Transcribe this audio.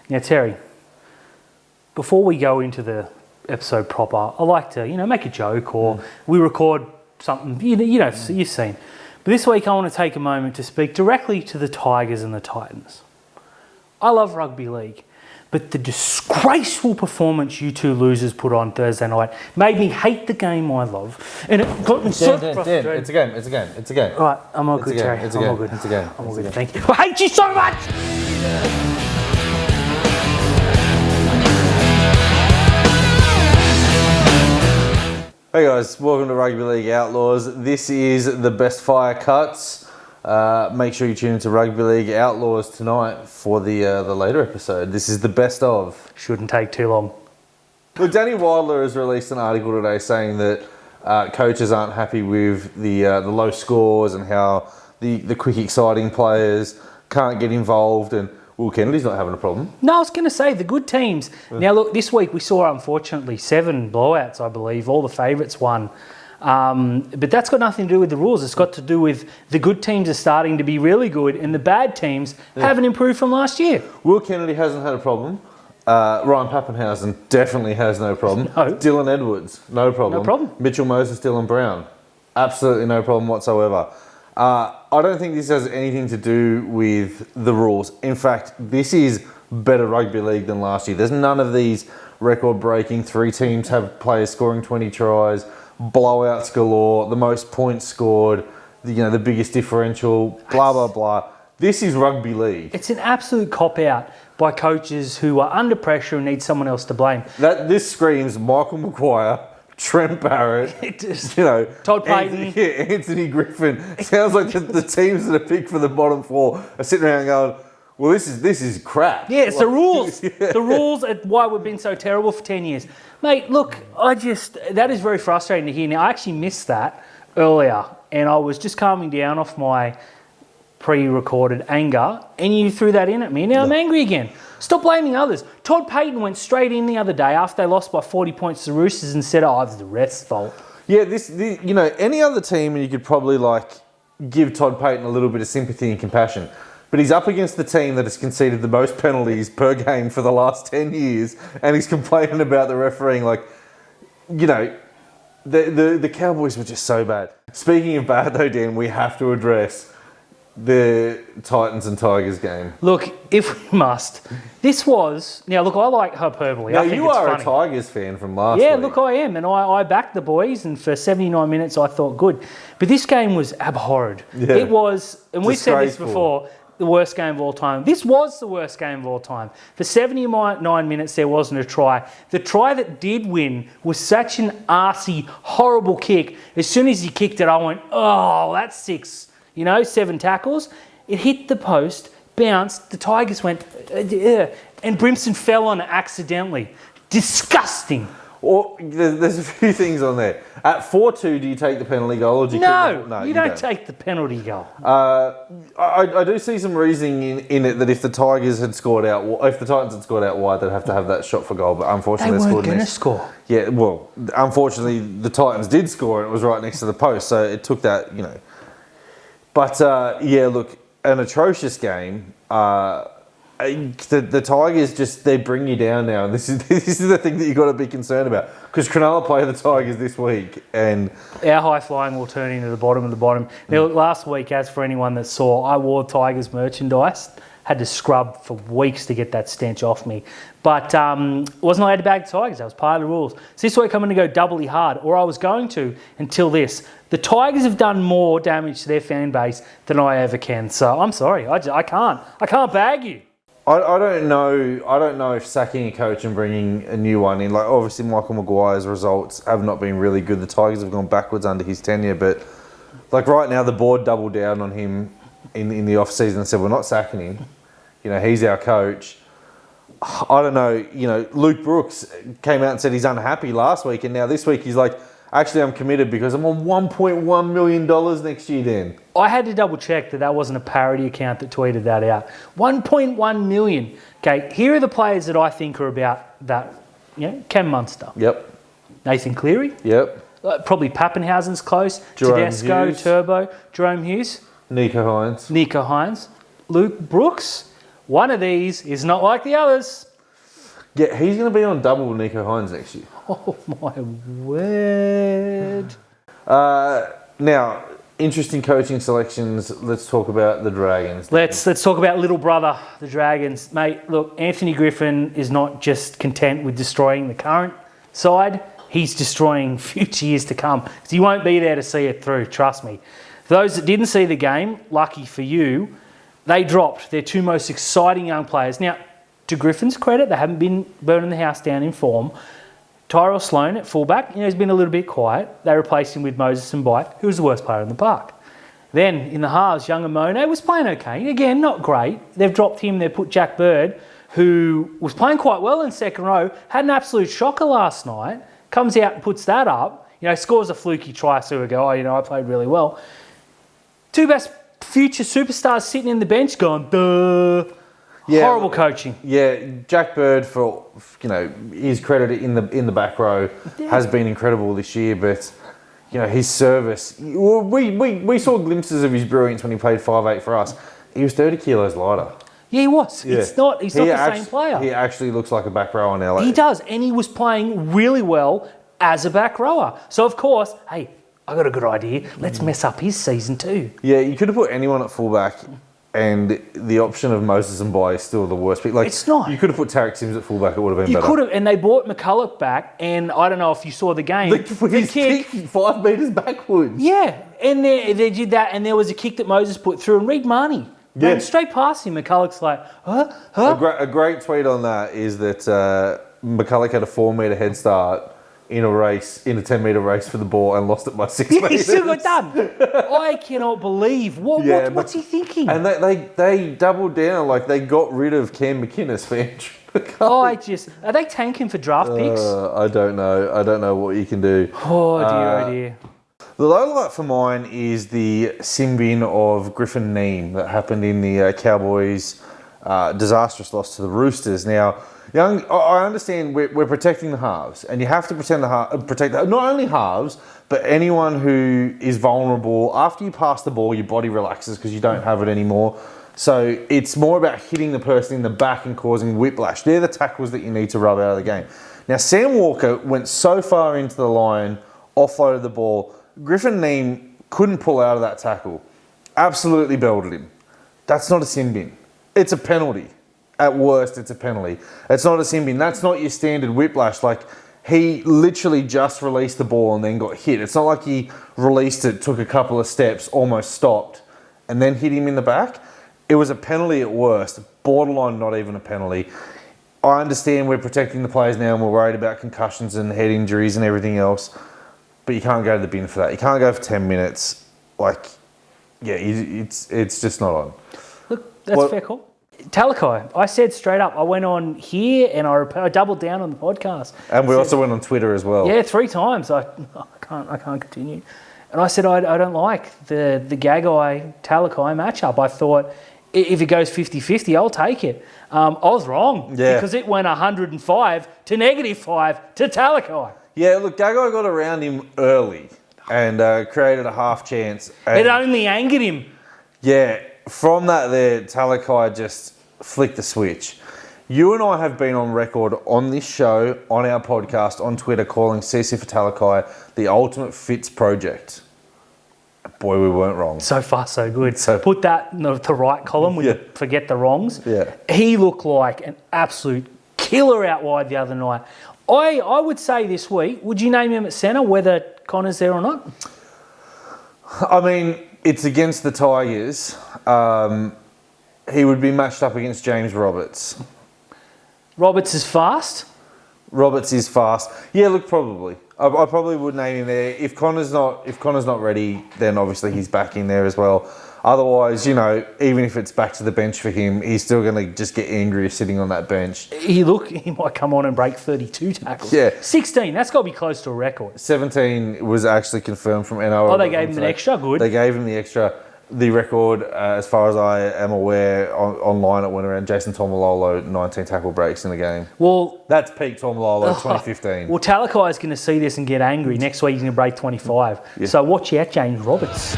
Now, Terry, before we go into the episode proper, I like to, make a joke or we record something, you've seen. But this week I want to take a moment to speak directly to the Tigers and the Titans. I love rugby league, but the disgraceful performance you two losers put on Thursday night made me hate the game I love. And it got me so frustrated. It's a game. All right, I'm all good, Terry. It's a game. It's a game. I'm all good, thank you. I hate you so much! Hey guys, welcome to Rugby League Outlaws. This is the best fire cuts. Make sure you tune into Rugby League Outlaws tonight for the later episode. This is the best of. Shouldn't take too long. Look, Danny Wilder has released an article today saying that coaches aren't happy with the low scores and how the quick, exciting players can't get involved, and Will Kennedy's not having a problem. No, I was going to say, the good teams. Now, look, this week we saw, unfortunately, 7 blowouts, I believe. All the favourites won. But that's got nothing to do with the rules. It's got to do with the good teams are starting to be really good and the bad teams haven't improved from last year. Will Kennedy hasn't had a problem. Ryan Pappenhausen definitely has no problem. No. Dylan Edwards, no problem. No problem. Mitchell Moses, Dylan Brown, absolutely no problem whatsoever. I don't think this has anything to do with the rules. In fact, this is better rugby league than last year. There's none of these record-breaking 3 teams have players scoring 20 tries, blowouts galore, the most points scored, the biggest differential, blah, blah, blah. This is rugby league. It's an absolute cop-out by coaches who are under pressure and need someone else to blame. This screams Michael Maguire, Trent Barrett, Todd Payton. Anthony Griffin. Sounds like the teams that are picked for the bottom 4 are sitting around going, well, this is crap. Yeah, it's the rules. Yeah. The rules are why we've been so terrible for 10 years. Mate, look, that is very frustrating to hear. Now, I actually missed that earlier, and I was just calming down off my pre-recorded anger, and you threw that in at me. Now I'm angry again. Stop blaming others. Todd Payton went straight in the other day after they lost by 40 points to the Roosters and said, it's the ref's fault. Yeah, any other team, and you could probably give Todd Payton a little bit of sympathy and compassion. But he's up against the team that has conceded the most penalties per game for the last 10 years, and he's complaining about the refereeing. The Cowboys were just so bad. Speaking of bad, though, Dan, we have to address the Titans and Tigers game. Look, if we must, this was... Now, look, I like hyperbole. Now, I think you are funny. A Tigers fan from last week. Yeah, look, I am, and I backed the boys, and for 79 minutes I thought good. But this game was abhorrent. Yeah. It was, and we've said this before, the worst game of all time. This was the worst game of all time. For 79 minutes, there wasn't a try. The try that did win was such an arsey, horrible kick. As soon as he kicked it, I went, oh, that's 6. 7 tackles. It hit the post, bounced, the Tigers went, and Brimson fell on it accidentally. Disgusting. Or there's a few things on there. At 4-2, do you take the penalty goal? Or do you no, you don't take the penalty goal. I do see some reasoning in it that if the Titans had scored out wide, they'd have to have that shot for goal. But unfortunately, they weren't going to score. Yeah, well, unfortunately, the Titans did score, and it was right next to the post, so it took that, But look, an atrocious game. The Tigers they bring you down now, and this is the thing that you got to be concerned about, because Cronulla play the Tigers this week, and our high flying will turn into the bottom of the bottom. Now, look, last week, as for anyone that saw, I wore Tigers merchandise, had to scrub for weeks to get that stench off me, but wasn't allowed to bag the Tigers. That was part of the rules. So this week I'm going to go doubly hard, or I was going to until this. The Tigers have done more damage to their fan base than I ever can. So I'm sorry, I can't bag you. I don't know if sacking a coach and bringing a new one in, obviously Michael Maguire's results have not been really good. The Tigers have gone backwards under his tenure, but right now the board doubled down on him in the off season and said, we're not sacking him. He's our coach. I don't know. Luke Brooks came out and said he's unhappy last week, and now this week he's like, actually, I'm committed because I'm on $1.1 million next year, Dan. I had to double check that wasn't a parody account that tweeted that out. 1.1 million. Okay, here are the players that I think are about that. Cam Munster. Yep. Nathan Cleary. Yep. Probably Pappenhausen's close. Tedesco, Turbo, Jerome Hughes. Nico Hines. Luke Brooks. one of these is not like the others. Yeah, he's going to be on double with Nico Hines next year. Oh, my word. Now, interesting coaching selections. Let's talk about the Dragons. Let's talk about little brother, the Dragons. Mate, look, Anthony Griffin is not just content with destroying the current side. He's destroying future years to come. So you won't be there to see it through, trust me. For those that didn't see the game, lucky for you, they dropped their two most exciting young players. Now, to Griffin's credit, they haven't been burning the house down in form. Tyrell Sloan at fullback, he's been a little bit quiet. They replaced him with Moses Mbai, who was the worst player in the park. Then, in the halves, young Amone was playing okay. Again, not great. They've dropped him. They've put Jack Bird, who was playing quite well in second row, had an absolute shocker last night, comes out and puts that up, scores a fluky try, so we go, I played really well. Two best future superstars sitting in the bench going, duh. Yeah, horrible coaching. Yeah, Jack Bird, for his credit in the back row, has been incredible this year. But his service, we saw glimpses of his brilliance when he played 5'8" for us. He was 30 kilos lighter. Yeah, he was. Yeah. He's not the same player. He actually looks like a back rower now. He does, and he was playing really well as a back rower. So of course, hey, I got a good idea. Let's mess up his season too. Yeah, you could have put anyone at fullback. And the option of Moses Mbai is still the worst pick. It's not. You could have put Tarek Sims at fullback, it would have been better. You could have, and they brought McCulloch back, and I don't know if you saw the game. The kick 5 metres backwards. Yeah, and they did that, and there was a kick that Moses put through, and Reed Marnie ran straight past him. McCulloch's like, huh? A great tweet on that is that McCulloch had a 4 metre head start in a 10-metre race for the ball and lost it by 6 metres. He still got done. I cannot believe. What's he thinking? And they doubled down, they got rid of Cam McInnes for Andrew McCulloch. Are they tanking for draft picks? I don't know. I don't know what you can do. Oh, dear, oh dear. The low light for mine is the sin bin of Griffin Neem that happened in the Cowboys' disastrous loss to the Roosters. Now, I understand we're protecting the halves, and you have to protect not only halves, but anyone who is vulnerable. After you pass the ball, your body relaxes because you don't have it anymore. So it's more about hitting the person in the back and causing whiplash. They're the tackles that you need to rub out of the game. Now, Sam Walker went so far into the line, offloaded the ball. Griffin Neem couldn't pull out of that tackle. Absolutely belted him. That's not a sin bin. It's a penalty. At worst, it's a penalty. It's not a sin bin. That's not your standard whiplash. He literally just released the ball and then got hit. It's not like he released it, took a couple of steps, almost stopped, and then hit him in the back. It was a penalty at worst. Borderline not even a penalty. I understand we're protecting the players now and we're worried about concussions and head injuries and everything else, but you can't go to the bin for that. You can't go for 10 minutes. It's just not on. Look, that's fair call. Talakai, I said straight up, I went on here and I doubled down on the podcast. And we also went on Twitter as well. Yeah, 3 times. I can't continue. And I said I don't like the Gagai Talakai matchup. I thought if it goes 50-50, I'll take it. I was wrong because it went 105 to -5 to Talakai. Yeah, look, Gagai got around him early and created a half chance. It only angered him. Yeah, from that there, Talakai just flicked the switch. You and I have been on record on this show, on our podcast, on Twitter, calling CC for Talakai the ultimate fits project. Boy, we weren't wrong. So far, so good. So put that in the right column with the forget the wrongs. Yeah. He looked like an absolute killer out wide the other night. I would say this week, would you name him at centre, whether Connor's there or not? I mean, it's against the Tigers. He would be matched up against James Roberts. Roberts is fast? Roberts is fast. Yeah, look, probably. I probably would name him there. If Connor's not ready, then obviously he's back in there as well. Otherwise, even if it's back to the bench for him, he's still going to just get angry sitting on that bench. He might come on and break 32 tackles. Yeah. 16, that's got to be close to a record. 17 was actually confirmed from NRL. Oh, they gave him an extra? Good. They gave him the extra. The record, as far as I am aware, online it went around Jason Tomalolo, 19 tackle breaks in the game. Well, that's peak Tomalolo, 2015. Well, Talakai is going to see this and get angry. Next week he's going to break 25. Yeah. So watch out, James Roberts.